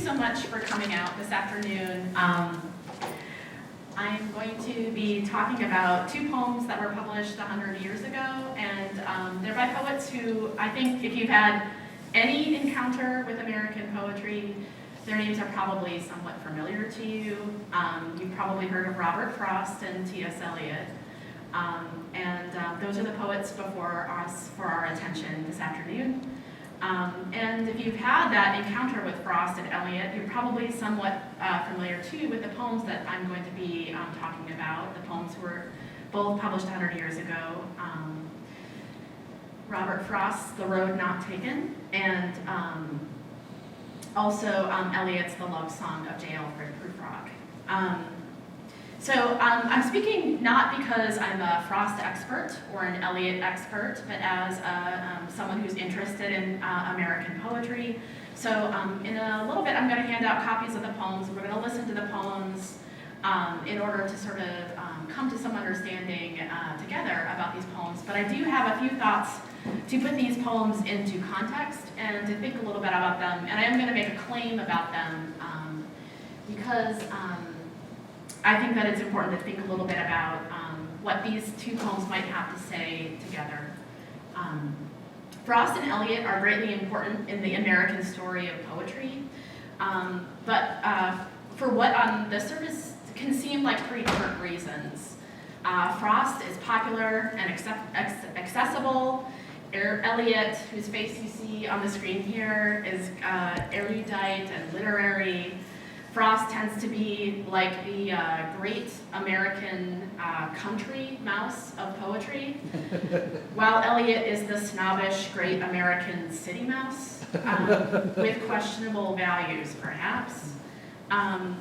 so much for coming out this afternoon. I'm going to be talking about two poems that were published 100 years ago, and they're by poets who I think if you've had any encounter with American poetry, their names are probably somewhat familiar to you. You've probably heard of Robert Frost and TS Eliot. Those are the poets before us for our attention this afternoon. And if you've had that encounter with Frost and Eliot, you're probably somewhat familiar too with the poems that I'm going to be talking about. The poems were both published 100 years ago. Robert Frost's The Road Not Taken, and also Eliot's The Love Song of J. Alfred Prufrock. I'm speaking not because I'm a Frost expert or an Eliot expert, but as someone who's interested in American poetry. So in a little bit, I'm going to hand out copies of the poems. We're going to listen to the poems in order to sort of come to some understanding together about these poems. But I do have a few thoughts to put these poems into context and to think a little bit about them. And I am going to make a claim about them because I think that it's important to think a little bit about what these two poems might have to say together. Frost and Eliot are greatly important in the American story of poetry, but for what on the surface can seem like pretty different reasons. Frost is popular and accessible. Eliot, whose face you see on the screen here, is erudite and literary. Frost tends to be like the great American country mouse of poetry, while Eliot is the snobbish great American city mouse with questionable values, perhaps.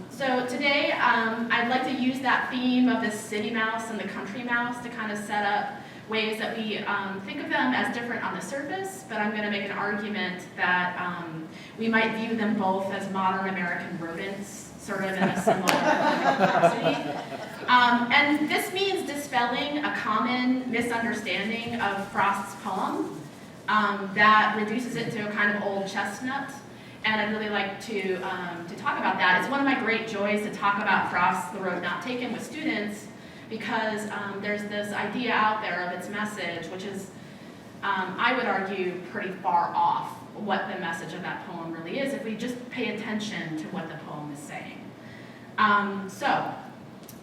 So today, I'd like to use that theme of the city mouse and the country mouse to kind of set up ways that we think of them as different on the surface, but I'm going to make an argument that we might view them both as modern American rodents, sort of in a similar capacity. And this means dispelling a common misunderstanding of Frost's poem that reduces it to a kind of old chestnut. And I'd really like to talk about that. It's one of my great joys to talk about Frost's The Road Not Taken with students, because there's this idea out there of its message, which is, I would argue, pretty far off what the message of that poem really is if we just pay attention to what the poem is saying. So,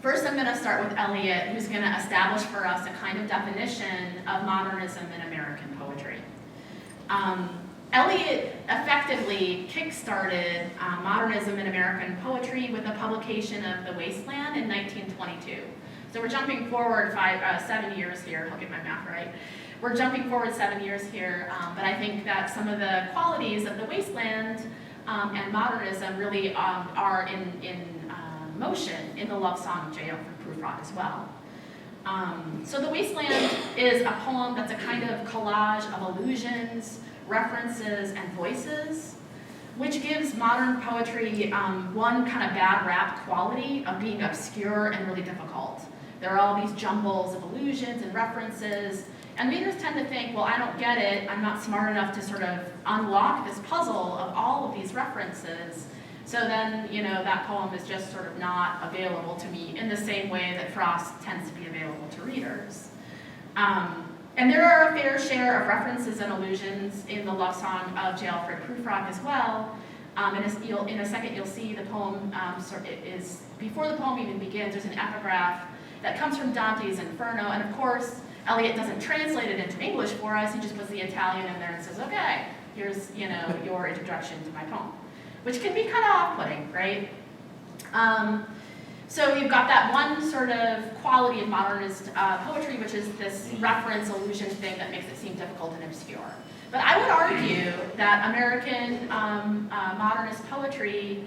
first I'm going to start with Eliot, who's going to establish for us a kind of definition of modernism in American poetry. Eliot effectively kick-started modernism in American poetry with the publication of The Wasteland in 1922. So we're jumping forward 7 years here. I'll get my math right. We're jumping forward 7 years here, but I think that some of the qualities of The Wasteland and modernism really are in motion in The Love Song of J. Alfred Prufrock as well. So The Wasteland is a poem that's a kind of collage of allusions, references, and voices, which gives modern poetry one kind of bad rap quality of being obscure and really difficult. There are all these jumbles of allusions and references, and readers tend to think, well, I don't get it, I'm not smart enough to sort of unlock this puzzle of all of these references, so then, that poem is just sort of not available to me in the same way that Frost tends to be available to readers. And there are a fair share of references and allusions in the Love Song of J. Alfred Prufrock as well. In a second, you'll see the poem before the poem even begins, there's an epigraph that comes from Dante's Inferno, and of course, Eliot doesn't translate it into English for us, he just puts the Italian in there and says, okay, here's, your introduction to my poem, which can be kind of off-putting, right? So you've got that one sort of quality of modernist poetry, which is this reference allusion thing that makes it seem difficult and obscure. But I would argue that American modernist poetry,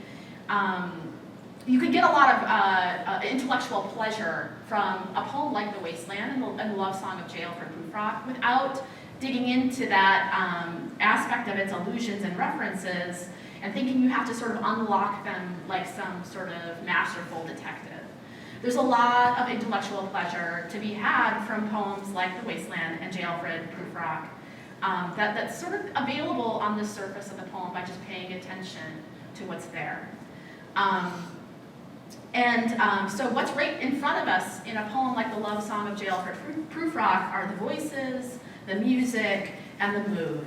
you could get a lot of intellectual pleasure from a poem like The Wasteland and the Love Song of J. Alfred Prufrock without digging into that aspect of its allusions and references and thinking you have to sort of unlock them like some sort of masterful detective. There's a lot of intellectual pleasure to be had from poems like The Wasteland and J. Alfred Prufrock that's sort of available on the surface of the poem by just paying attention to what's there. So what's right in front of us in a poem like the love song of J. Alfred Prufrock are the voices, the music, and the mood.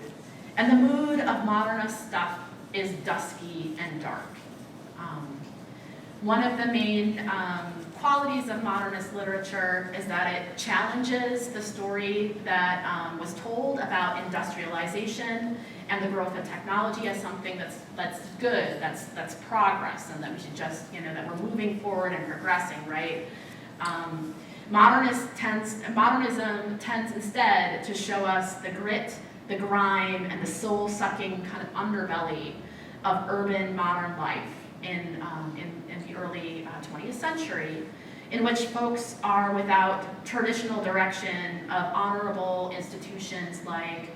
And the mood of modernist stuff is dusky and dark. One of the main qualities of modernist literature is that it challenges the story that was told about industrialization and the growth of technology as something that's good, that's progress, and that we should just, that we're moving forward and progressing, right? Modernism tends instead to show us the grit, the grime, and the soul-sucking kind of underbelly of urban modern life in the early 20th century, in which folks are without traditional direction of honorable institutions like,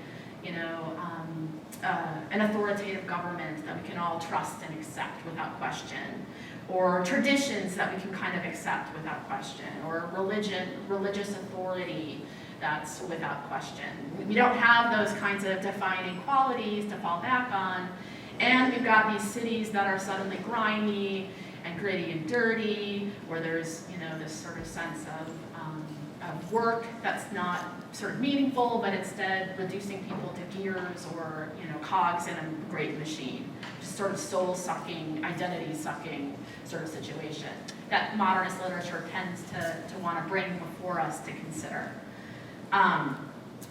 an authoritative government that we can all trust and accept without question, or traditions that we can kind of accept without question, or religious authority that's without question. We don't have those kinds of defining qualities to fall back on, and we've got these cities that are suddenly grimy and gritty and dirty, where there's this sort of sense of work that's not sort of meaningful, but instead reducing people to gears or cogs in a great machine, just sort of soul-sucking, identity-sucking sort of situation that modernist literature tends to want to bring before us to consider.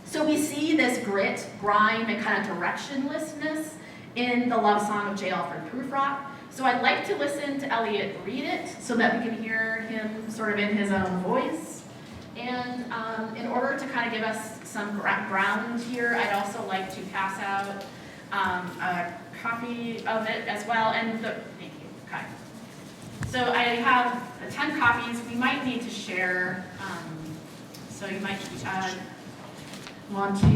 So we see this grit, grime, and kind of directionlessness in the love song of J. Alfred Prufrock. So I'd like to listen to Eliot read it so that we can hear him sort of in his own voice. And in order to kind of give us some ground here, I'd also like to pass out a copy of it as well. And thank you. Okay. So I have 10 copies. We might need to share. So you might want to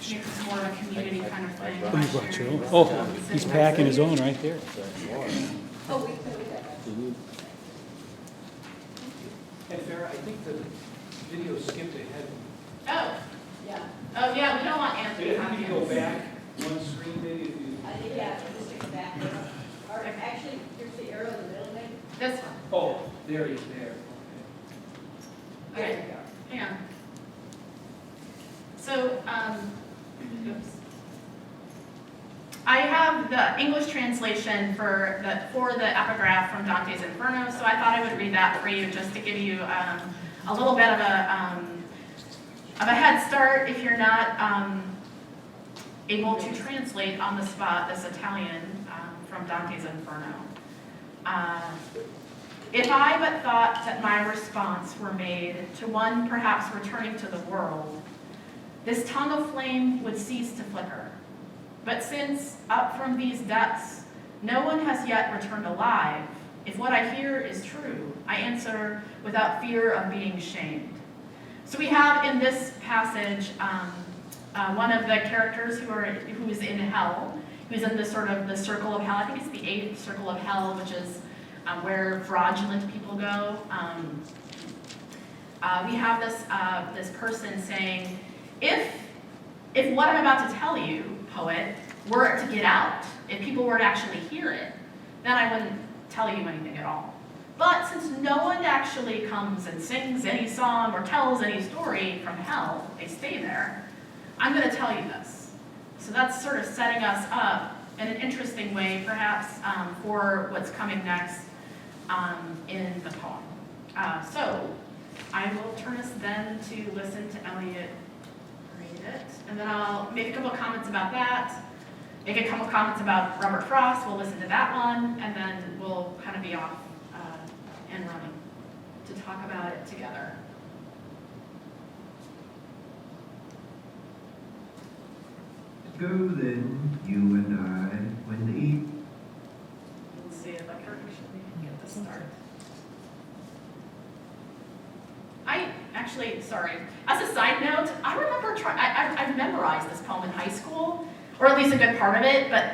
make this more of a community kind of thing. Oh, you brought your own? Oh, he's packing his own right there. Oh, we got that. And Farah, I think the video skipped ahead. Oh, yeah. Oh, yeah, we don't want Anthony. If you go back one screen, maybe if you... I think, yeah, just stick back. Or actually, here's the arrow in the middle, maybe. This one. Oh, there he is, there. Okay. There we go. Hang on. So, oops. I have the English translation for the epigraph from Dante's Inferno, so I thought I would read that for you just to give you a little bit of a head start if you're not able to translate on the spot this Italian from Dante's Inferno. If I but thought that my response were made to one perhaps returning to the world, this tongue of flame would cease to flicker. But since, up from these depths, no one has yet returned alive, if what I hear is true, I answer without fear of being shamed. So we have in this passage one of the characters who is in hell, who's in this sort of the circle of hell. I think it's the 8th circle of hell, which is where fraudulent people go. We have this person saying, if what I'm about to tell you, poet, were to get out, if people were to actually hear it, then I wouldn't tell you anything at all. But since no one actually comes and sings any song or tells any story from hell, they stay there, I'm going to tell you this. So that's sort of setting us up in an interesting way, perhaps, for what's coming next in the poem. So I will turn us then to listen to Eliot read it, and then I'll make a couple of comments about that, make a couple of comments about Robert Frost, we'll listen to that one, and then we'll kind of be off and running to talk about it together. Go then, you and I, when the evening. Let's see if I can actually get this started. Sorry, as a side note, I remember I've memorized this poem in high school, or at least a good part of it, but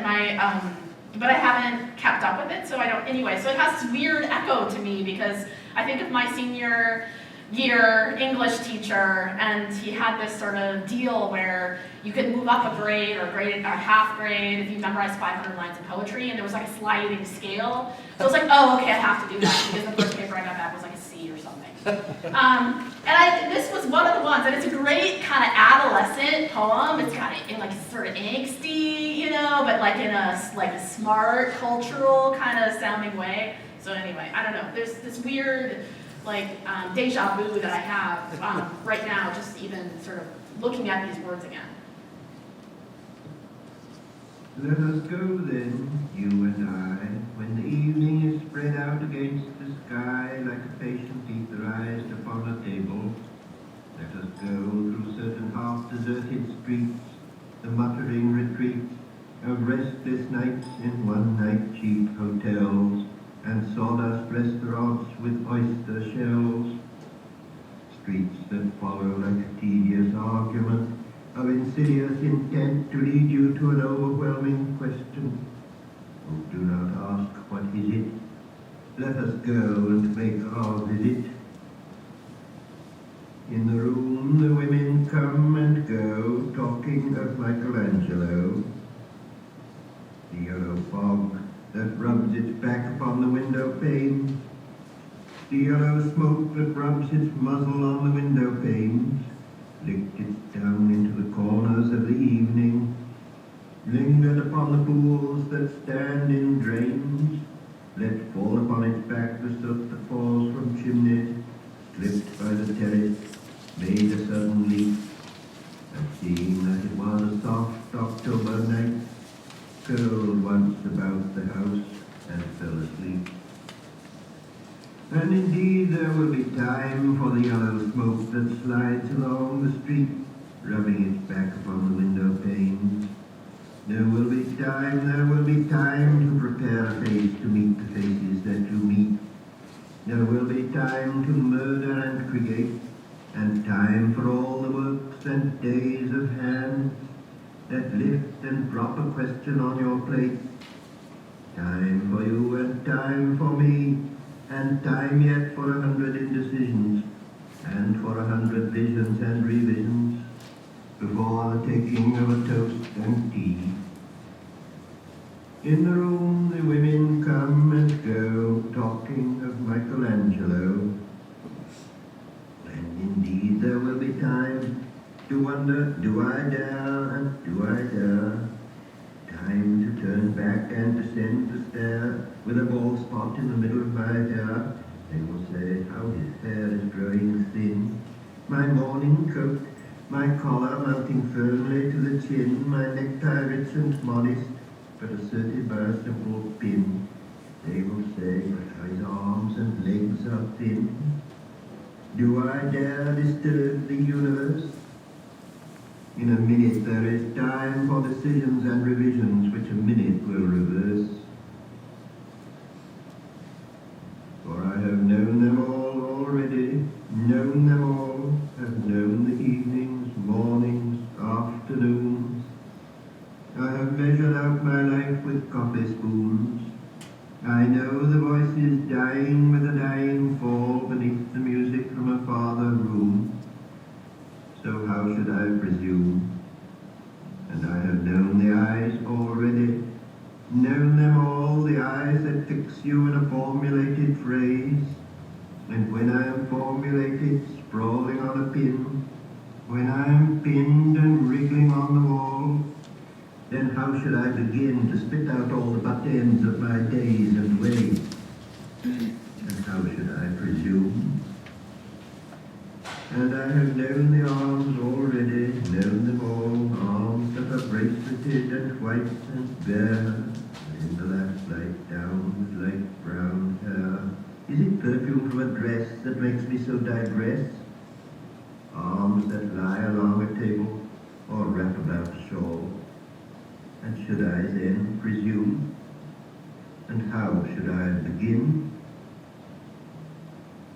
but I haven't kept up with it, so I don't, anyway, so it has this weird echo to me, because I think of my senior year English teacher, and he had this sort of deal where you could move up a grade or a half grade if you memorized 500 lines of poetry, and there was like a sliding scale. So I was like, oh, okay, I have to do that, because the first paper I got back was like a C or something. This was one of the ones, and it's a great kind of adolescent poem. It's kind of like sort of angsty, you know, but like in a smart, cultural kind of sounding way. So anyway, I don't know. There's this weird deja vu that I have right now, just even sort of looking at these words again. Let us go then, you and I, when the evening is spread out against the sky like a patient etherized upon a table. Let us go through certain half-deserted streets, the muttering retreats of restless nights in one-night cheap hotels and sawdust restaurants with oyster shells. Streets that follow like a tedious argument of insidious intent to lead you to an overwhelming question. Oh, do not ask, what is it? Let us go and make our visit. In the room the women come and go, talking of Michelangelo. The yellow fog that rubs its back upon the window pane. The yellow smoke that rubs its muzzle on the window panes. Licked it down into the corners of the evening, lingered upon the pools that stand in drains, let fall upon its back the soot that falls from chimneys, slipped by the terrace, made a sudden leap, and seeing that it was a soft October night, curled once about the house and fell asleep. And indeed there will be time for the yellow smoke that slides along the street, rubbing its back upon the window panes. There will be time to prepare a face to meet the faces that you meet. There will be time to murder and create, and time for all the works and days of hands that lift and drop a question on your plate. Time for you and time for me, and time yet for 100 indecisions, and for 100 visions and revisions, before the taking of a toast and tea. In the room the women come and go, talking of Michelangelo. And indeed there will be time to wonder, do I dare and do I dare? Time to turn back and descend the stair with a bald spot in the middle of my hair. They will say how his hair is growing thin. My morning coat, my collar mounting firmly to the chin, my necktie rich and modest, but asserted by a simple pin. They will say that his arms and legs are thin. Do I dare disturb the universe? In a minute there is time for decisions and revisions which a minute will reverse. For I have known them all already, known them all, have known the evenings, mornings, afternoons. I have measured out my life with coffee spoons. I know the voices dying with a dying fall beneath the music from a farther room. So how should I presume? And I have known the eyes already, known them all, the eyes that fix you in a formulated phrase. And when I am formulated, sprawling on a pin, when I am pinned and wriggling on the wall, then how should I begin to spit out all the butt ends of my days and ways? And how should I presume? And I have known the arms already, known them all, arms that are braceleted and white and bare, and in the last light down with light brown hair. Is it perfume from a dress that makes me so digress? Arms that lie along a table, or wrap about a shawl. And should I then presume? And how should I begin?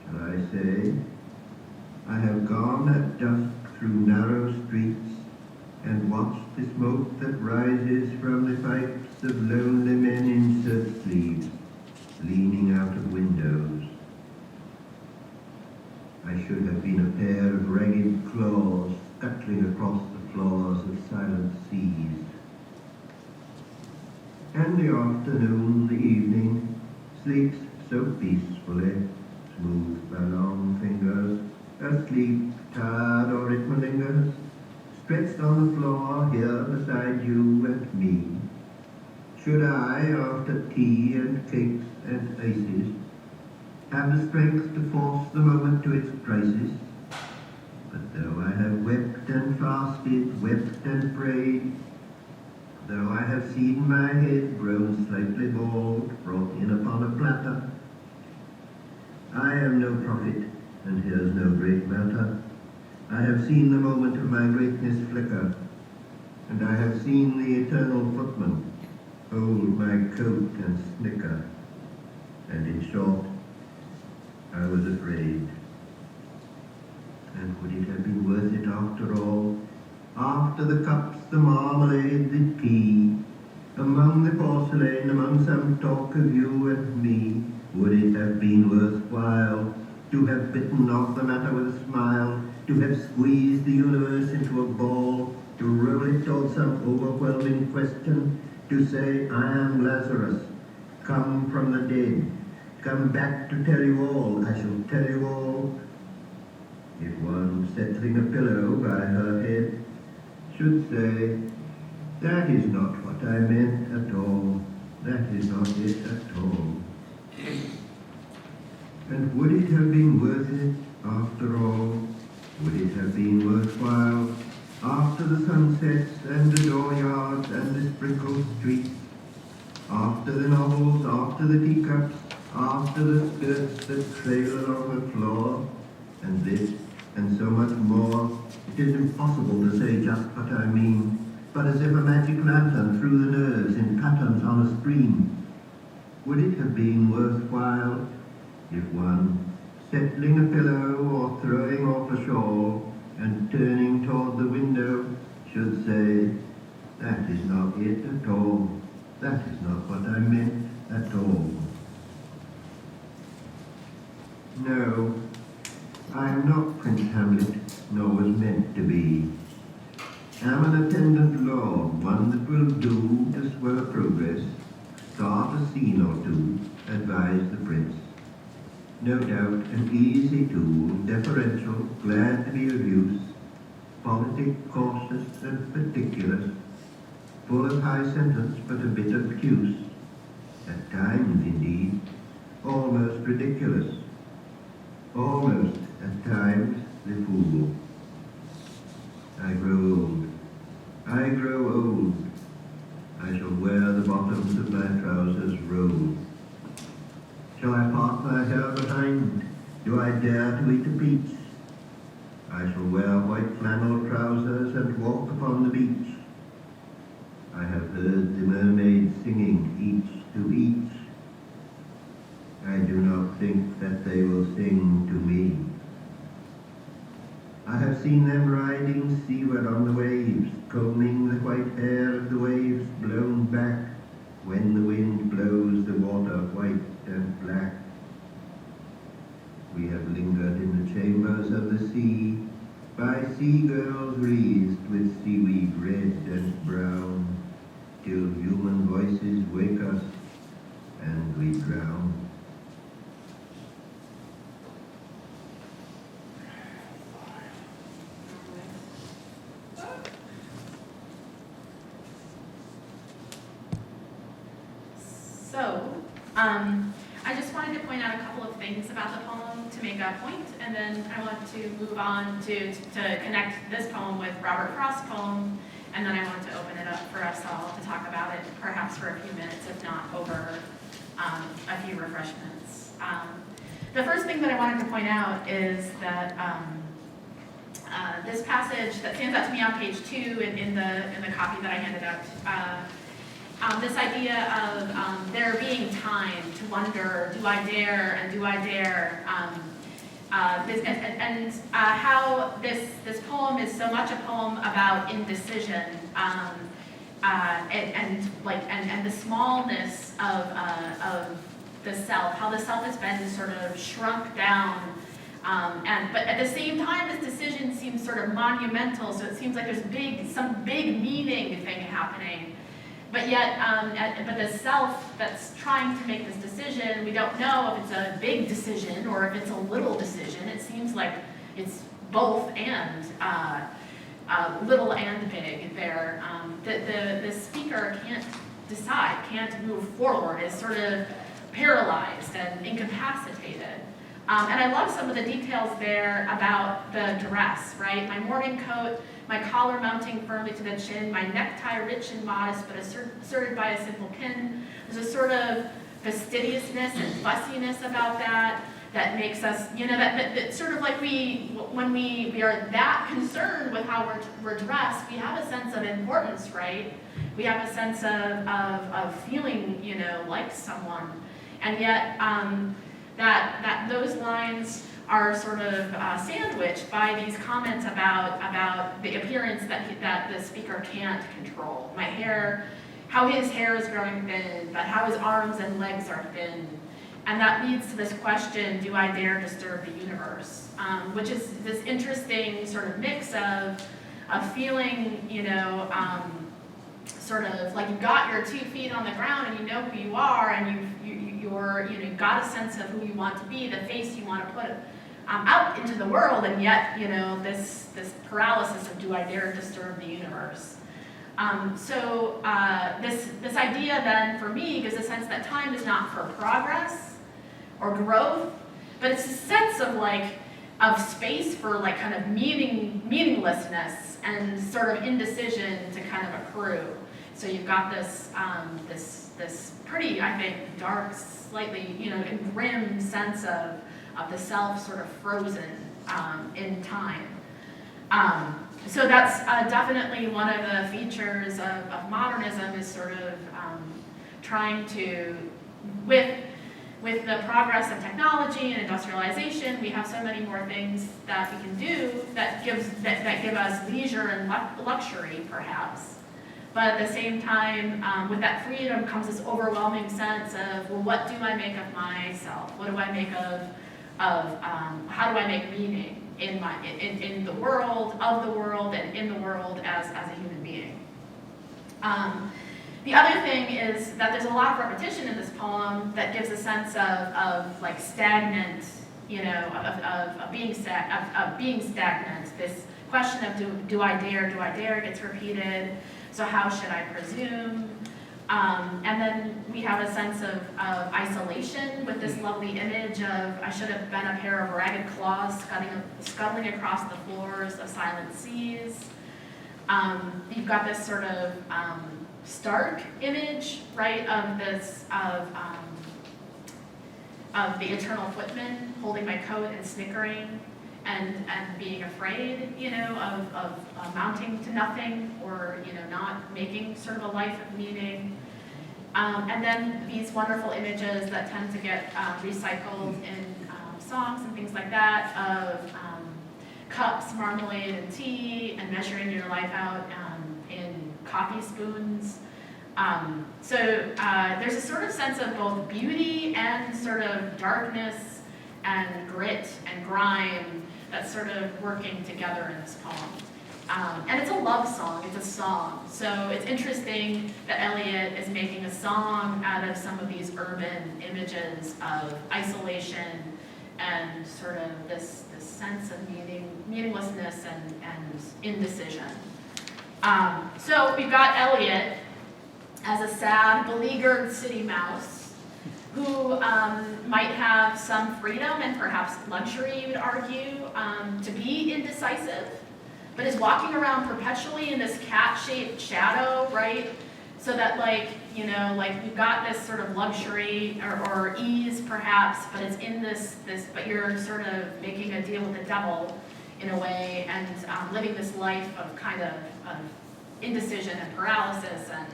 Shall I say, I have gone at dusk through narrow streets and watched the smoke that rises from the pipes of lonely men in shirt sleeves, leaning out of windows. I should have been a pair of ragged claws scuttling across the floors of silent seas. And the afternoon, the evening, sleeps so peacefully, smoothed by long fingers, asleep, tired, or it malingers, stretched on the floor here beside you and me. Should I, after tea and cakes and ices, have the strength to force the moment to its crisis? But though I have wept and fasted, wept and prayed, though I have seen my head grown slightly bald, brought in upon a platter, I am no prophet, and here's no great matter. I have seen the moment of my greatness flicker, and I have seen the eternal footman hold my coat and snicker, and in short, I was afraid. And would it have been worth it after all? After the cups, the marmalade, the tea, among the porcelain, among some talk of you and me, would it have been worthwhile to have bitten off the matter with a smile, to have squeezed the universe into a ball, to roll it toward some overwhelming question, to say, I am Lazarus, come from the dead, come back to tell you all, I shall tell you all? If one settling a pillow by her head should say, that is not what I meant at all, that is not it at all. And would it have been worth it after all? Would it have been worthwhile after the sunsets and the dooryards and the sprinkled streets, after the novels, after the teacups, after the skirts that trail along the floor, and this and so much more? It is impossible to say just what I mean, but as if a magic lantern threw the nerves in patterns on a screen. Would it have been worthwhile if one, settling a pillow or throwing off a shawl and turning toward the window, should say, that is not it at all, that is not what I meant at all? No, I am not Prince Hamlet, nor was meant to be. Am an attendant lord, one that will do to spur progress, start a scene or two, advise the prince. No doubt an easy tool, deferential, glad to be of use, politic, cautious, and particular, full of high sentence but a bit obtuse, at times indeed, almost ridiculous, almost at times the fool. I grow old, I grow old, I shall wear the bottoms of my trousers rolled. Shall I part my hair behind? Do I dare to eat a peach? I shall wear white flannel trousers and walk upon the beach. I have heard the mermaids singing each to each. I do not think that they will sing to me. I have seen them riding seaward on the waves, combing the white hair of the waves blown back when the wind blows the water white and black. We have lingered in the chambers of the sea, by sea-girls wreathed with seaweed red and brown, till human voices wake us and we drown. So, I just wanted to point out a couple of things about the poem to make a point, and then I want to move on to connect this poem with Robert Frost's poem, and then I want to open it up for us all to talk about it, perhaps for a few minutes, if not over a few refreshments. The first thing that I wanted to point out is that this passage that stands out to me on page 2 in the copy that I handed out. This idea of there being time to wonder, do I dare, and do I dare, how this poem is so much a poem about indecision, and the smallness of the self, how the self has been sort of shrunk down But at the same time, this decision seems sort of monumental, so it seems like there's some big meaning thing happening. But yet, but the self that's trying to make this decision, we don't know if it's a big decision or if it's a little decision. It seems like it's both and, little and big there. The speaker can't decide, can't move forward, is sort of paralyzed and incapacitated. And I love some of the details there about the dress, right? My morning coat, my collar mounting firmly to the chin, my necktie rich and modest but asserted by a simple pin. There's a sort of fastidiousness and fussiness about that makes us, that sort of like when we are that concerned with how we're dressed, we have a sense of importance, right? We have a sense of feeling, like someone. And yet, that those lines are sort of sandwiched by these comments about the appearance that the speaker can't control. My hair, how his hair is growing thin, but how his arms and legs are thin. And that leads to this question, do I dare disturb the universe? Which is this interesting sort of mix of feeling, sort of like you've got your 2 feet on the ground and you know who you are, and you've got a sense of who you want to be, the face you want to put out into the world, and yet, this paralysis of do I dare disturb the universe? So this idea then for me gives a sense that time is not for progress or growth, but it's a sense of space for kind of meaninglessness and sort of indecision to kind of accrue. So you've got this this pretty, I think, dark, slightly and grim sense of the self sort of frozen in time. So that's definitely one of the features of modernism, is sort of trying to, with the progress of technology and industrialization, we have so many more things that we can do that give us leisure and luxury, perhaps. But at the same time, with that freedom comes this overwhelming sense of, well, what do I make of myself? What do I make of how do I make meaning in the world, of the world, and in the world as a human being? The other thing is that there's a lot of repetition in this poem that gives a sense of like stagnant, of being stagnant. This question of do I dare gets repeated. So how should I presume? And then we have a sense of isolation with this lovely image of I should have been a pair of ragged claws scuttling across the floors of silent seas. You've got this sort of stark image, right, of the eternal footman holding my coat and snickering and being afraid, of amounting to nothing, or not making sort of a life of meaning. And then these wonderful images that tend to get recycled in songs and things like that of cups, marmalade, and tea, and measuring your life out in coffee spoons. So there's a sort of sense of both beauty and sort of darkness and grit and grime that's sort of working together in this poem. And it's a love song, it's a song. So it's interesting that Eliot is making a song out of some of these urban images of isolation and sort of this sense of meaninglessness and indecision. So we've got Eliot as a sad, beleaguered city mouse who might have some freedom and perhaps luxury, you would argue, to be indecisive, but is walking around perpetually in this cat-shaped shadow, right? So that we've got this sort of luxury or ease perhaps, but it's in this, but you're sort of making a deal with the devil in a way, and living this life of kind of indecision and paralysis and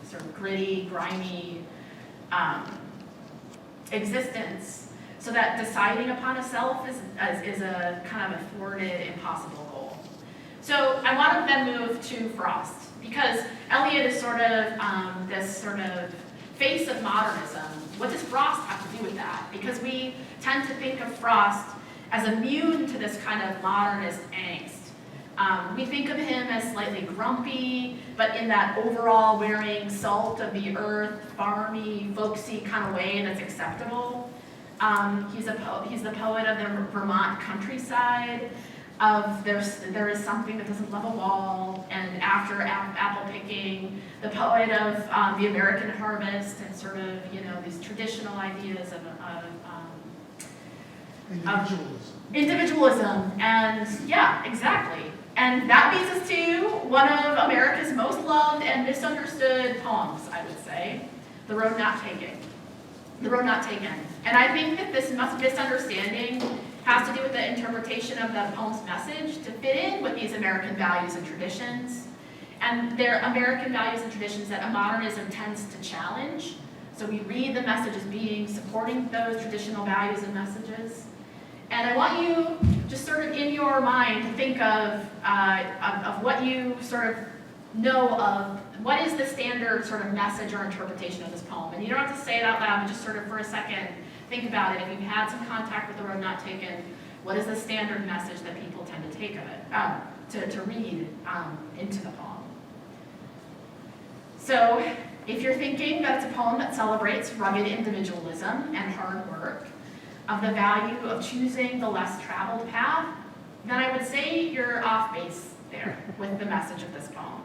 sort of gritty, grimy existence, so that deciding upon a self is a kind of a thwarted, impossible goal. So I want to then move to Frost, because Eliot is sort of this sort of face of modernism. What does Frost have to do with that? Because we tend to think of Frost as immune to this kind of modernist angst. We think of him as slightly grumpy, but in that overall wearing salt of the earth, farmy, folksy kind of way that's acceptable. He's the poet of the Vermont countryside, of there is something that doesn't love a wall, and after apple picking, the poet of the American harvest, and sort of, these traditional ideas of individualism, and yeah, exactly. And that leads us to one of America's most loved and misunderstood poems, I would say, The Road Not Taken. The Road Not Taken. And I think that this misunderstanding has to do with the interpretation of the poem's message to fit in with these American values and traditions. And they're American values and traditions that modernism tends to challenge. So we read the message as being supporting those traditional values and messages. And I want you just sort of in your mind to think of what you sort of know of, what is the standard sort of message or interpretation of this poem. And you don't have to say it out loud, but just sort of for a second think about it. If you've had some contact with The Road Not Taken, what is the standard message that people tend to take of it, to read into the poem? So if you're thinking that it's a poem that celebrates rugged individualism and hard work, of the value of choosing the less traveled path, then I would say you're off base there with the message of this poem.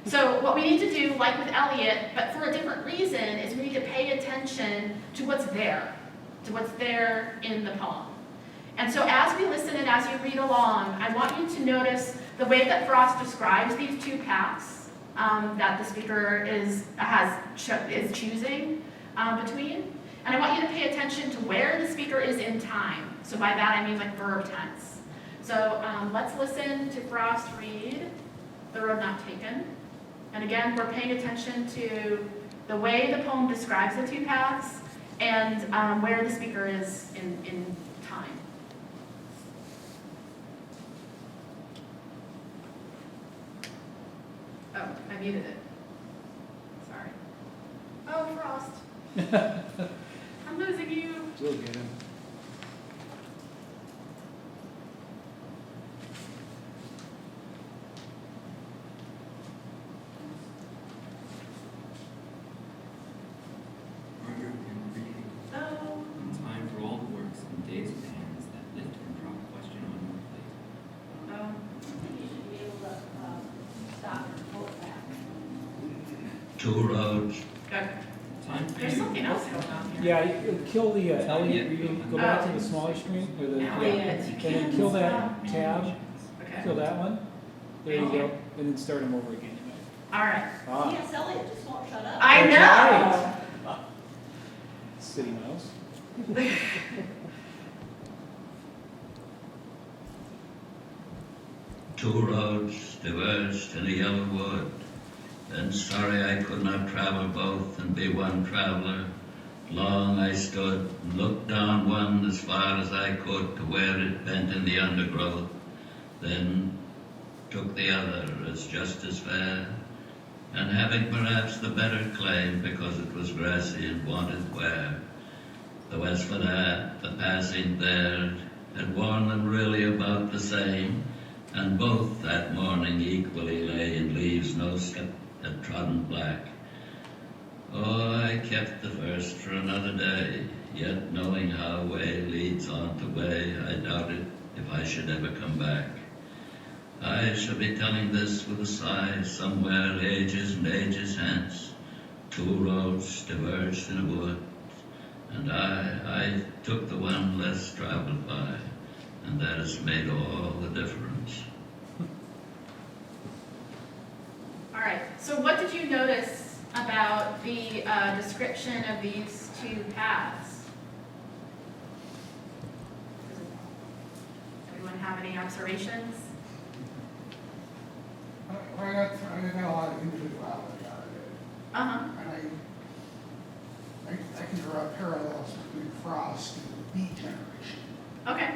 So what we need to do, like with Eliot, but for a different reason, is we need to pay attention to what's there in the poem. And so as we listen and as you read along, I want you to notice the way that Frost describes these two paths that the speaker is choosing between. And I want you to pay attention to where the speaker is in time. So by that I mean like verb tense. So let's listen to Frost read The Road Not Taken. And again, we're paying attention to the way the poem describes the two paths and where the speaker is in time. Oh, I muted it. Sorry. Oh, Frost. I'm losing you. We'll get him. Oh. Time for all the works and days of hands that lift and drop question on your plate. Oh. I think you should be able to stop and pull it back. Two roads. Okay. Time for There's you. something else going on here. Yeah, kill the Eliot reading, go back to the smaller screen, or the, Eliot, and then kill that tab, Okay. kill that one. There you go, and then start them over again. All right. Ah, TS Eliot just won't shut up. I know. That's right. City Mouse. Two roads diverged in a yellow wood. Then sorry I could not travel both and be one traveler. Long I stood and looked down one as far as I could to where it bent in the undergrowth. Then took the other as just as fair, and having perhaps the better claim because it was grassy and wanted wear. Though as for that, the passing there had worn them really about the same, and both that morning equally lay in leaves no step had trodden black. Oh, I kept the first for another day, yet knowing how way leads on to way, I doubted if I should ever come back. I shall be telling this with a sigh somewhere ages and ages hence. Two roads diverged in a wood, and I took the one less traveled by, and that has made all the difference. All right. So what did you notice about the description of these two paths? Does anyone have any observations? I got a lot of individuality out of it. Uh-huh. And I can draw parallels between Frost and the Beat generation. Okay.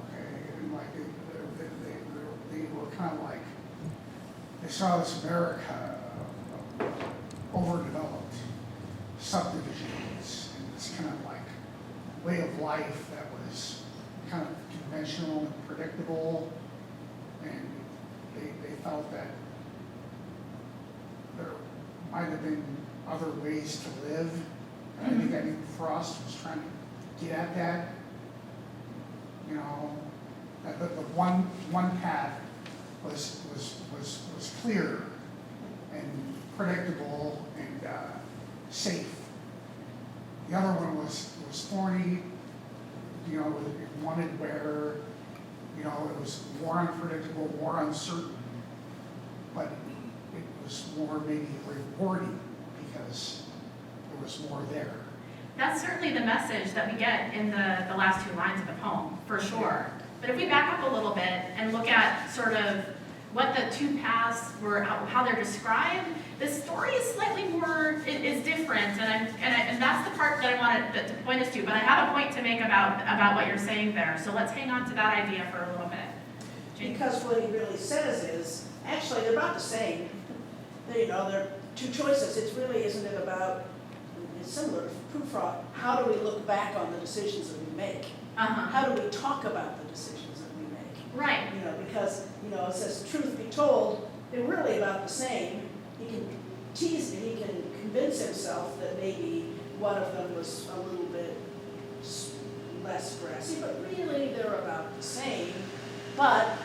Okay, and like they were kind of like, they saw this America overdeveloped subdivisions and this kind of like way of life that was kind of conventional and predictable, and they felt that there might have been other ways to live. And I think Frost was trying to get at that. You know, that the one path was clear and predictable and safe. The other one was thorny. You know, it wanted where, you know, it was more unpredictable, more uncertain, but it was more maybe rewarding because there was more there. That's certainly the message that we get in the last two lines of the poem, for sure. But if we back up a little bit and look at sort of what the two paths were, how they're described, the story is slightly more, is different, and that's the part that I wanted to point us to, but I have a point to make about what you're saying there, so let's hang on to that idea for a little bit. Jane? Because what he really says is, actually, they're about the same. You know, they're two choices. It really isn't it about, it's similar to Prufrock, how do we look back on the decisions that we make? How do we talk about the decisions that we make? Right. You know, because, you know, it says, truth be told, they're really about the same. He can tease me, he can convince himself that maybe one of them was a little bit less grassy, but really they're about the same. But,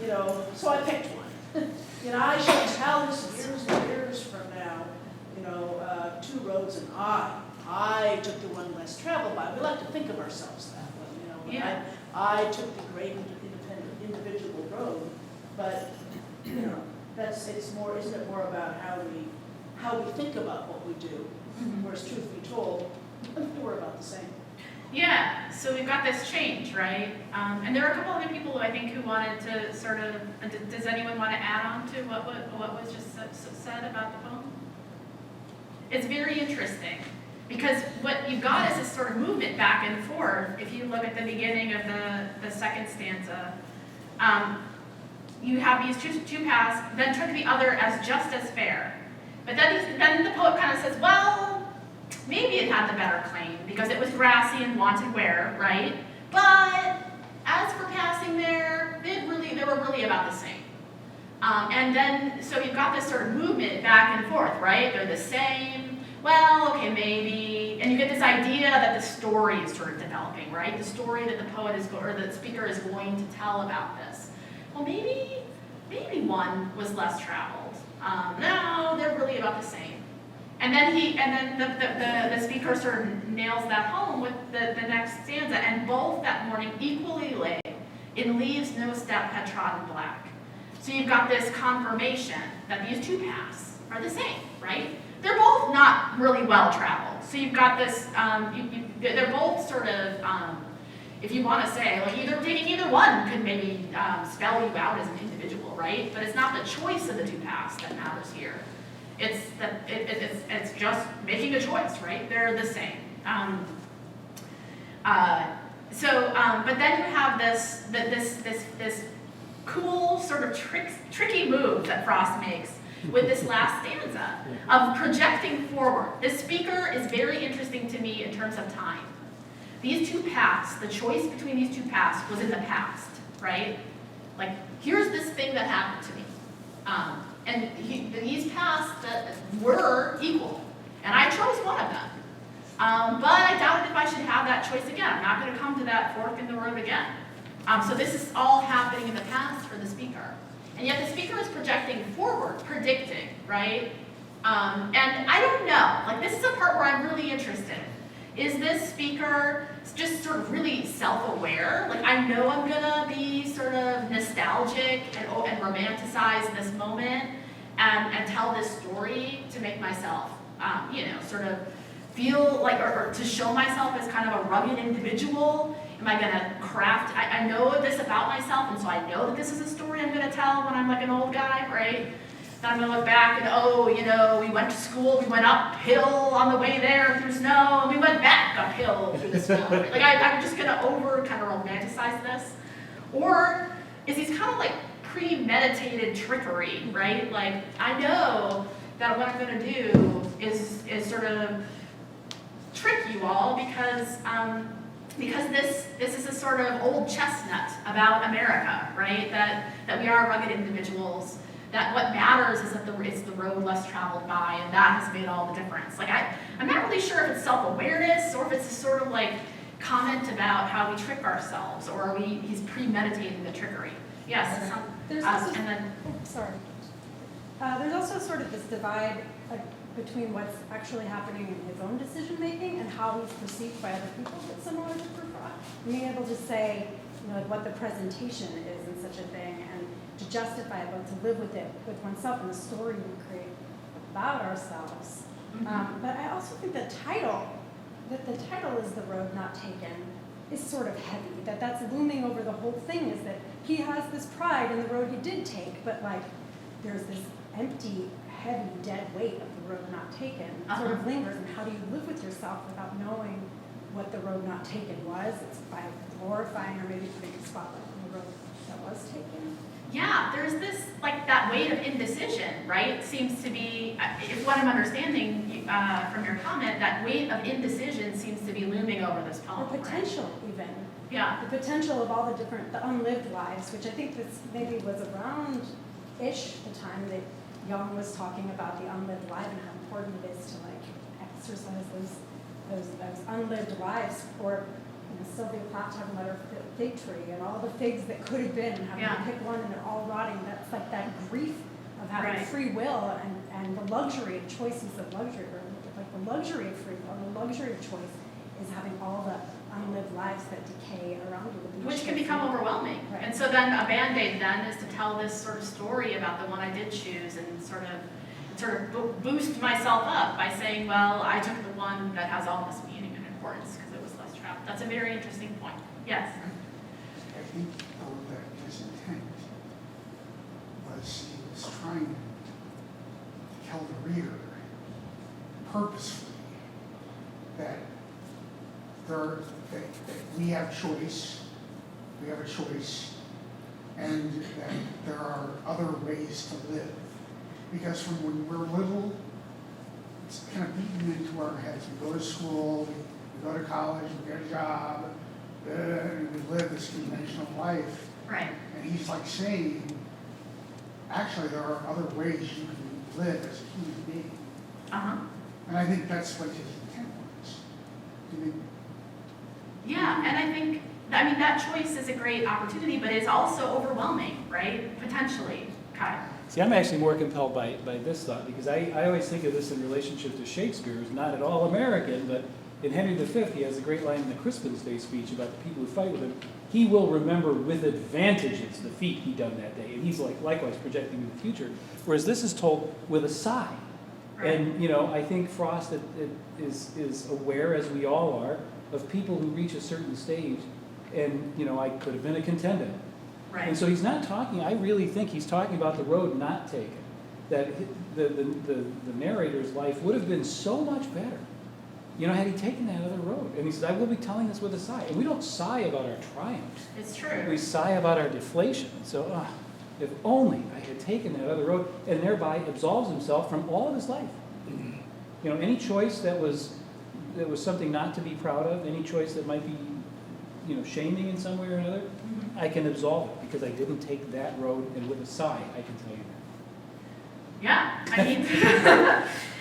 you know, so I picked one. You know, I shall tell this years and years from now, you know, two roads and I took the one less traveled by. We like to think of ourselves that way, you know. Yeah. I took the great independent individual road, but, you know, it's more, isn't it more about how we think about what we do, whereas truth be told, we're about the same. Yeah, so we've got this change, right? And there are a couple other people who I think who wanted to sort of, does anyone want to add on to what was just said about the poem? It's very interesting, because what you've got is this sort of movement back and forth. If you look at the beginning of the second stanza, you have these two paths, then took the other as just as fair. But then the poet kind of says, well, maybe it had the better claim because it was grassy and wanted wear, right? But as for passing there, they were really about the same. And then, so you've got this sort of movement back and forth, right? They're the same. Well, okay, maybe. And you get this idea that the story is sort of developing, right? The story that the poet is, or the speaker is going to tell about this. Well, maybe one was less traveled. No, they're really about the same. And then the speaker sort of nails that home with the next stanza. And both that morning equally lay in leaves no step had trodden black. So you've got this confirmation that these two paths are the same, right? They're both not really well traveled. So you've got this, they're both sort of, if you want to say, like taking either one could maybe spell you out as an individual, right? But it's not the choice of the two paths that matters here. It's just making a choice, right? They're the same. But then you have this cool sort of tricky move that Frost makes with this last stanza of projecting forward. This speaker is very interesting to me in terms of time. These two paths, the choice between these two paths was in the past, right? Like, here's this thing that happened to me. And these paths that were equal, and I chose one of them. But I doubted if I should have that choice again. I'm not going to come to that fork in the road again. So this is all happening in the past for the speaker. And yet the speaker is projecting forward, predicting, right? And I don't know, like this is a part where I'm really interested. Is this speaker just sort of really self-aware? Like I know I'm gonna be sort of nostalgic and romanticize this moment and tell this story to make myself, sort of feel like, or to show myself as kind of a rugged individual. Am I gonna craft, I know this about myself, and so I know that this is a story I'm gonna tell when I'm like an old guy, right? Then I'm gonna look back and we went to school, we went uphill on the way there through snow, and we went back uphill through the snow. Like I'm just gonna kind of romanticize this. Or is these kind of like premeditated trickery, right? Like I know that what I'm gonna do is sort of trick you all because because this is a sort of old chestnut about America, right? That we are rugged individuals, that what matters is that it's the road less traveled by, and that has made all the difference. Like I'm not really sure if it's self-awareness or if it's a sort of like comment about how we trick ourselves, or he's premeditating the trickery. Yes, There's also, and then sorry. There's also sort of this divide between what's actually happening in his own decision making and how he's perceived by other people that's similar to Prufrock. Being able to say, like what the presentation is in such a thing, and to justify it, but to live with it with oneself and the story we create about ourselves. Mm-hmm. But I also think that the title is The Road Not Taken is sort of heavy, that's looming over the whole thing, is that he has this pride in the road he did take, but like there's this empty, heavy, dead weight of the road not taken sort of lingers. And how do you live with yourself without knowing what the road not taken was? It's by glorifying or maybe putting a spotlight on the road that was taken. yeah, there's this, like, that weight of indecision, right? Seems to be, if what I'm understanding from your comment, that weight of indecision seems to be looming over this Or poem. potential, even. Yeah. The potential of all the unlived lives, which I think this maybe was around-ish the time that Young was talking about the unlived life and how important it is to, like, exercise those unlived lives. Or, Sylvia Plath talking about her fig tree and all the figs that could have been, and having to pick one and they're all rotting. That's like that grief of having free will and the luxury of choices of luxury, or like the luxury of free will and the luxury of choice is having all the unlived lives that decay around you. Which can become overwhelming. Right. And so then a Band-Aid then is to tell this sort of story about the one I did choose, and sort of boost myself up by saying, well, I took the one that has all this meaning and importance because it was less traveled. That's a very interesting point. Yes? I think that his intent was he was trying to tell the reader purposefully that that we have choice, and that there are other ways to live. Because from when we're little, it's kind of beaten into our heads. We go to school, we go to college, we get a job, and we live this conventional life. Right. And he's like saying, actually, there are other ways you can live as a human being. Uh-huh. And I think that's what his intent was. I mean, Yeah, and I think, that choice is a great opportunity, but it's also overwhelming, right? Potentially. Kai. See, I'm actually more compelled by this thought, because I always think of this in relationship to Shakespeare, who's not at all American, but in Henry V, he has a great line in the Crispin's Day speech about the people who fight with him. He will remember with advantages the feat he done that day, and he's like likewise projecting in the future. Whereas this is told with a sigh. Right. And, I think Frost is aware, as we all are, of people who reach a certain stage, and, I could have been a contender. Right. And so he's not talking, I really think he's talking about the road not taken. That the narrator's life would have been so much better, had he taken that other road. And he says, I will be telling this with a sigh. And we don't sigh about our triumphs. It's true. We sigh about our deflation. So, if only I had taken that other road, and thereby absolves himself from all of his life. Any choice that was something not to be proud of, any choice that might be, shaming in some way or another, I can absolve it because I didn't take that road, and with a sigh, I can tell you that. Yeah,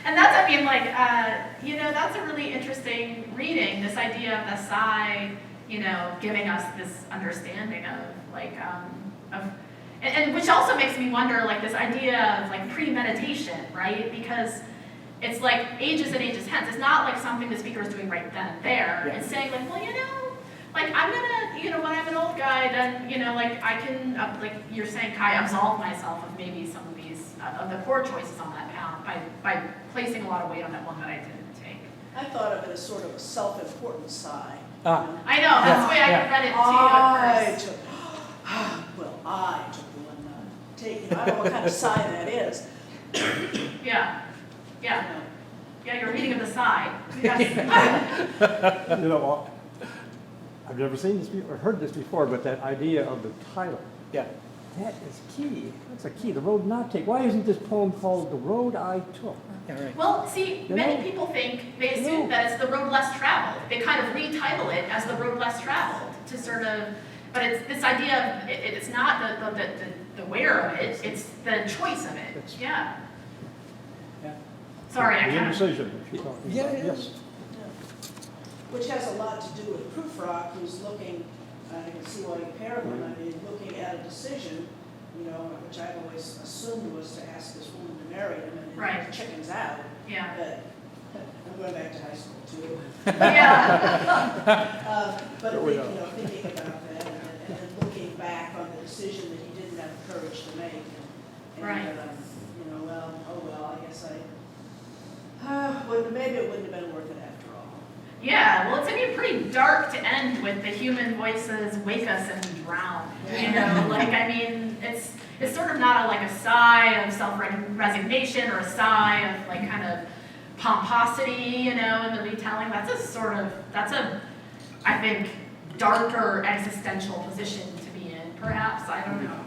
and that's a really interesting reading, this idea of the sigh, giving us this understanding of and which also makes me wonder, like, this idea of, like, premeditation, right? Because it's like ages and ages hence. It's not like something the speaker is doing right then and there. Yeah. It's saying, like, well, like, I'm gonna, when I'm an old guy, then, like, I can, like you're saying, Kai, absolve myself of maybe some of these, of the poor choices on that path by placing a lot of weight on that one that I didn't take. I thought of it as sort of a self-important sigh. Ah. I know, that's the way I read it too at first. I took the one not taken. I don't know what kind of sigh that is. Yeah, your reading of the sigh. Yes. I've never seen this before, or heard this before, but that idea of the title, Yeah. that is key. That's a key. The road not taken. Why isn't this poem called The Road I Took? Yeah, right. Well, see, You many know- people think, they assume that it's the road less traveled. They kind of retitle it as the road less traveled to sort of, but it's this idea of, it's not the where of it, it's the choice of it. It's- Yeah. Yeah. Sorry, I The kind of, indecision, if you're talking Yeah, about, yeah. yes. Which has a lot to do with Prufrock, who's looking, I can see why you paired them, I mean, looking at a decision, you know, which I always assumed was to ask this woman to marry him, and Right. it chickens out, yeah. but I'm going back to high school too. Yeah. But There we you go. know, thinking about that, and then looking back on the decision that he didn't have the courage to make, and Right. you know, well, oh well, I guess maybe it wouldn't have been worth it after all. Yeah, well, it's gonna be pretty dark to end with the human voices wake us and we drown. You know, like, I mean, it's sort of not like a sigh of self-resignation or a sigh of like kind of pomposity, you know, in the retelling. That's a, I think, darker existential position to be in, perhaps, I don't know.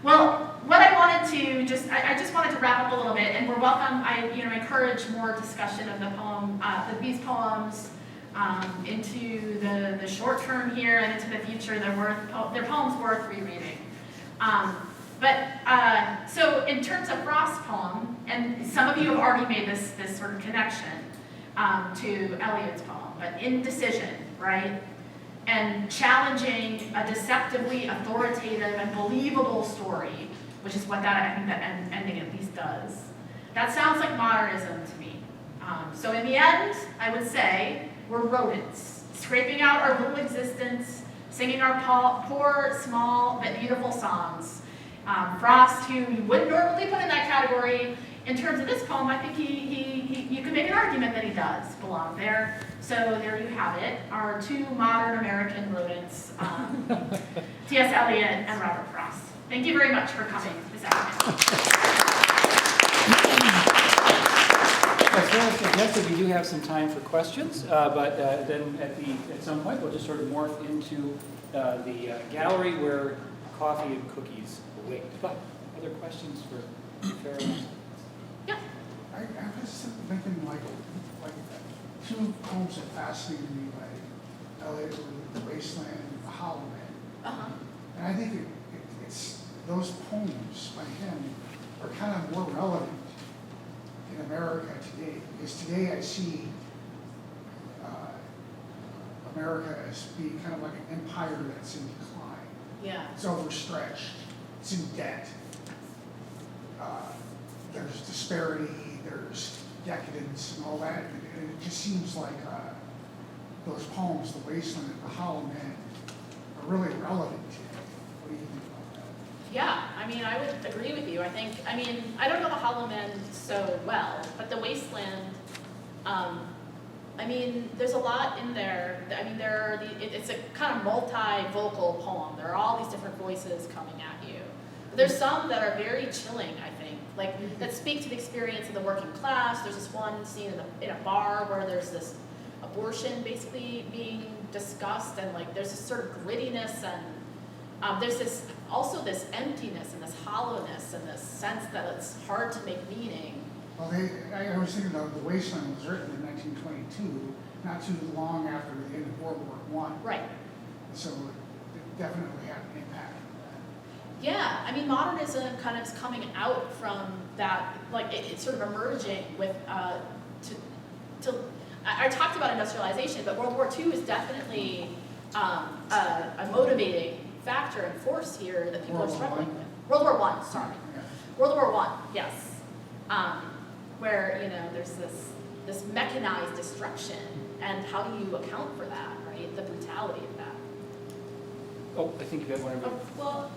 Well, what I wanted to I just wanted to wrap up a little bit, and we're welcome. I encourage more discussion of the poem, these poems, into the short term here and into the future. They're poems worth rereading. So in terms of Frost's poem, and some of you have already made this sort of connection to Eliot's poem, but indecision, right? And challenging a deceptively authoritative and believable story, which is what I think that ending at least does. That sounds like modernism to me. So in the end, I would say we're rodents, scraping out our little existence, singing our poor, small, but beautiful songs. Frost, who you wouldn't normally put in that category, in terms of this poem, I think you could make an argument that he does belong there. So there you have it, our two modern American rodents, TS Eliot and Robert Frost. Thank you very much for coming this afternoon. As Farah suggested, we do have some time for questions, but then at some point we'll just sort of morph into the gallery where coffee and cookies await. But other questions for Farah? Yeah. I was thinking like two poems that fascinated me by Eliot were The Wasteland and The Hollow Man. Uh-huh. And I think it's those poems by him are kind of more relevant in America today, because today I see America as being kind of like an empire that's in decline. Yeah. It's overstretched, it's in debt. There's disparity, there's decadence and all that, and it just seems like those poems, The Wasteland and The Hollow Man, are really relevant today. What do you think about that? Yeah, I mean, I would agree with you. I don't know The Hollow Man so well, but The Wasteland, there's a lot in there. It's a kind of multi-vocal poem. There are all these different voices coming at you. But there's some that are very chilling, I think, that speak to the experience of the working class. There's this one scene in a bar where there's this abortion basically being discussed, and there's this sort of grittiness, and there's also this emptiness and this hollowness and this sense that it's hard to make meaning. Well, I was thinking of The Wasteland was written in 1922, not too long after the end of World War I. Right. So it definitely had an impact on that. Yeah, modernism kind of is coming out from that, it's sort of emerging with, I talked about industrialization, but World War II is definitely a motivating factor and force here that people are struggling with. World War I, sorry. Yeah. World War I, yes. Where, there's this mechanized destruction, and how do you account for that, right? The brutality of that. Oh, I think you have one of them. Well,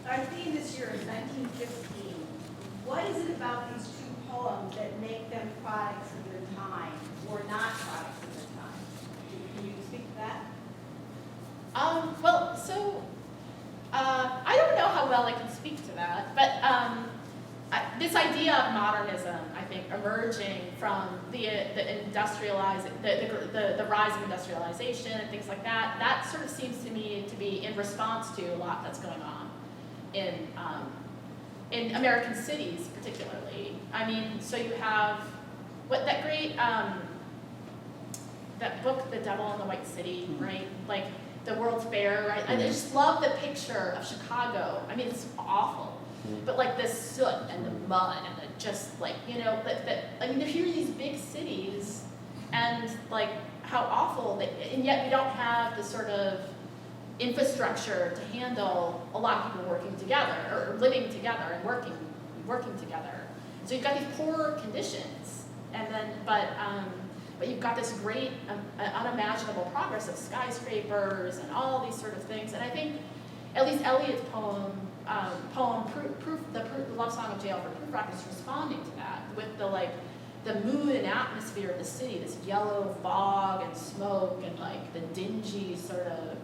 our theme this year is 1915. What is it about these two poems that make them products of their time or not products of their time? Can you speak to that? I don't know how well I can speak to that, but this idea of modernism, I think, emerging from the rise of industrialization and things like that, that sort of seems to me to be in response to a lot that's going on in in American cities particularly. I mean, so you have that great that book, The Devil in the White City, right? Like the World's Fair, right? I just love the picture of Chicago. I mean, it's awful, but like the soot and the mud and the just like, you know, I mean, here are these big cities, and like how awful, and yet we don't have the sort of infrastructure to handle a lot of people working together or living together and working together. So you've got these poor conditions, and then but you've got this great unimaginable progress of skyscrapers and all these sort of things. And I think at least Eliot's poem the Love Song of J. Alfred Prufrock is responding to that with the mood and atmosphere of the city, this yellow fog and smoke and like the dingy sort of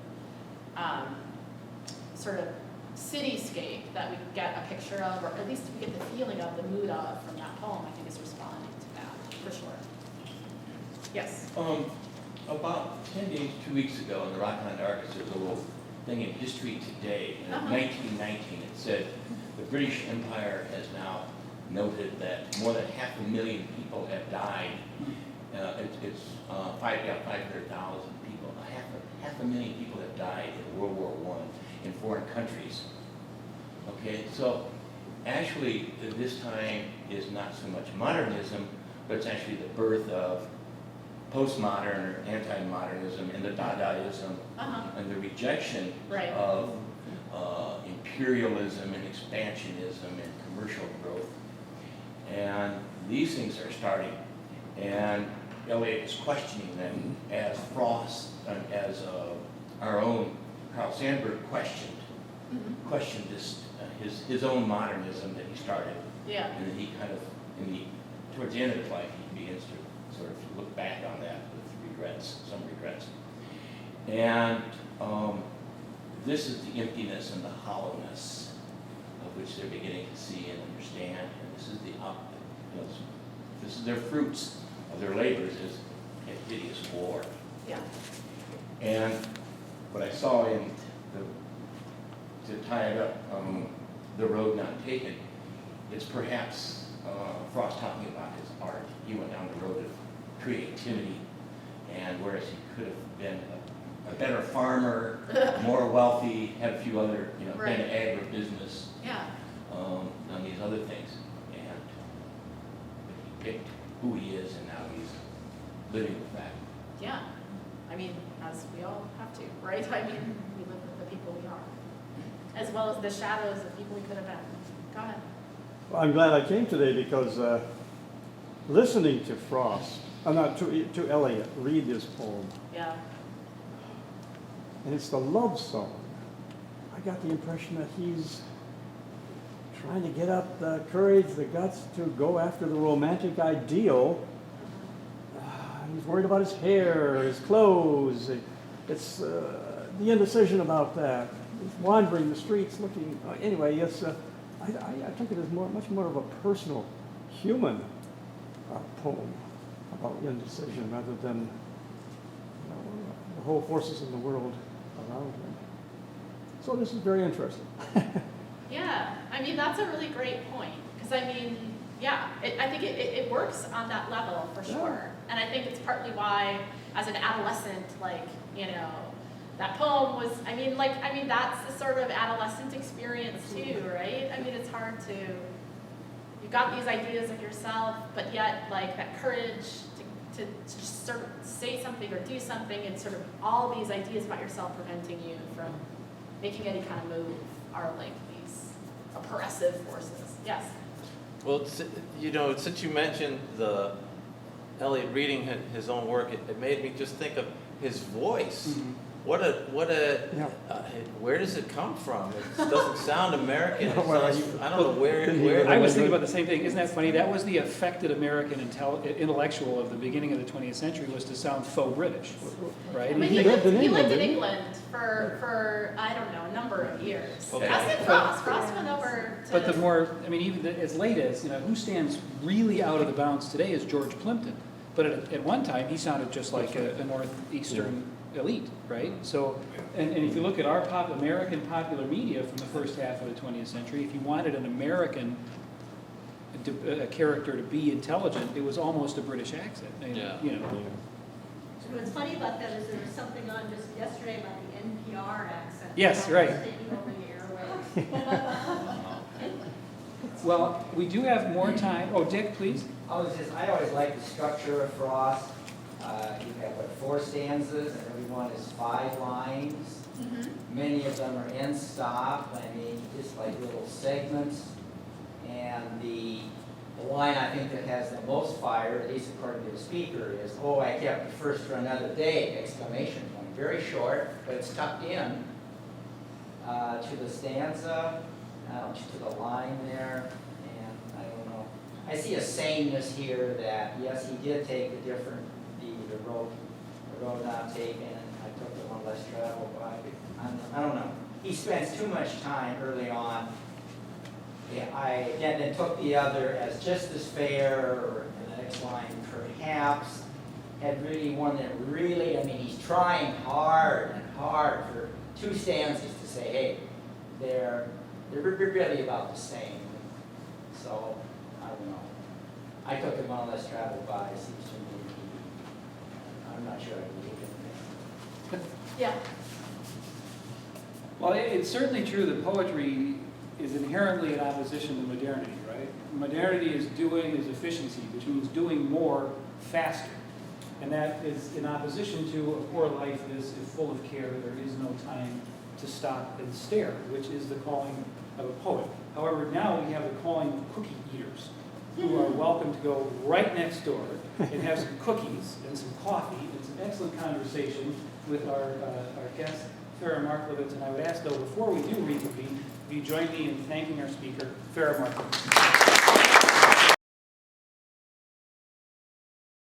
cityscape that we get a picture of, or at least we get the feeling of, the mood of from that poem. I think is responding to that for sure. Yes. About 10 days, 2 weeks ago in the Rock Island Argus, there was a little thing in History Today. In 1919, it said the British Empire has now noted that more than 500,000 people have died. It's 500,000 people. Half a million people have died in World War I in foreign countries. Okay, so actually this time is not so much modernism, but it's actually the birth of postmodern or anti-modernism and the Dadaism and the rejection of imperialism and expansionism and commercial growth. And these things are starting. And Eliot is questioning them as Frost and as our own Carl Sandburg questioned this his own modernism that he started. Yeah. And then he kind of towards the end of his life he begins to sort of look back on that with some regrets. And this is the emptiness and the hollowness of which they're beginning to see and understand. And this is this is their fruits of their labors is a hideous war. Yeah. And what I saw to tie it up, the road not taken, it's perhaps Frost talking about his art. He went down the road of creativity, and whereas he could have been a better farmer, more wealthy, had a few other, been in agribusiness, done these other things, but he picked who he is, and now he's living with that. Yeah, I mean, as we all have to, right? I mean, we live with the people we are, as well as the shadows of people we could have been. Go ahead. Well, I'm glad I came today because listening to Frost, to Eliot read this poem. Yeah. And it's the love song. I got the impression that he's trying to get up the courage, the guts to go after the romantic ideal. He's worried about his hair, his clothes. It's the indecision about that. He's wandering the streets looking. Anyway, it's. I took it as much more of a personal, human poem about indecision rather than the whole forces in the world around him. So this is very interesting. Yeah, I mean, that's a really great point. Because, I mean, yeah, I think it works on that level for sure. And I think it's partly why, as an adolescent, that poem was, I mean, that's the sort of adolescent experience too, right? I mean, it's hard to, you've got these ideas of yourself, but yet, that courage to just sort of say something or do something, and sort of all these ideas about yourself preventing you from making any kind of move are these oppressive forces. Yes? Well, since you mentioned the Eliot reading his own work, it made me just think of his voice. Mm-hmm. Where does it come from? It doesn't sound American. I don't know where. I was thinking about the same thing. Isn't that funny? That was the affected American intellectual of the beginning of the 20th century, was to sound faux British, right? I mean, he lived in England for I don't know, a number of years. Okay. As did Frost. Frost went over to... But the more, I mean, even as late as, who stands really out of the bounds today is George Plimpton. But at one time, he sounded just like a northeastern elite, right? So, and if you look at our American popular media from the first half of the 20th century, if you wanted an American a character to be intelligent, it was almost a British accent. Yeah. You know. What's funny about that is there was something on just yesterday about the NPR accent. Yes, right. Taking over the airwaves. Well, we do have more time. Oh, Dick, please. I always like the structure of Frost. You have, 4 stanzas, and every one is 5 lines. Many of them are end stop. I mean, just like little segments. And the line I think that has the most fire, at least according to the speaker, is, "Oh, I kept the first for another day!" Exclamation point. Very short, but it's tucked in to the stanza, to the line there, and I don't know. I see a sameness here that yes, he did take the road not taken. I took the one less traveled by. I don't know. He spends too much time early on. Yeah, I then took the other as just as fair, and the next line perhaps had really one that really, I mean, he's trying hard and hard for 2 stanzas to say, hey, they're really about the same. So, I don't know. I took the one less traveled by, seems to me, I'm not sure I believe it. Yeah. Well, it's certainly true that poetry is inherently in opposition to modernity, right? Modernity is efficiency, which means doing more faster. And that is in opposition to a poor life is full of care, there is no time to stop and stare, which is the calling of a poet. However, now we have the calling of cookie eaters, who are welcome to go right next door and have some cookies and some coffee and some excellent conversation with our guest, Farah Marklevits. And I would ask, though, before we do reconvene, you join me in thanking our speaker, Farah Marklevits.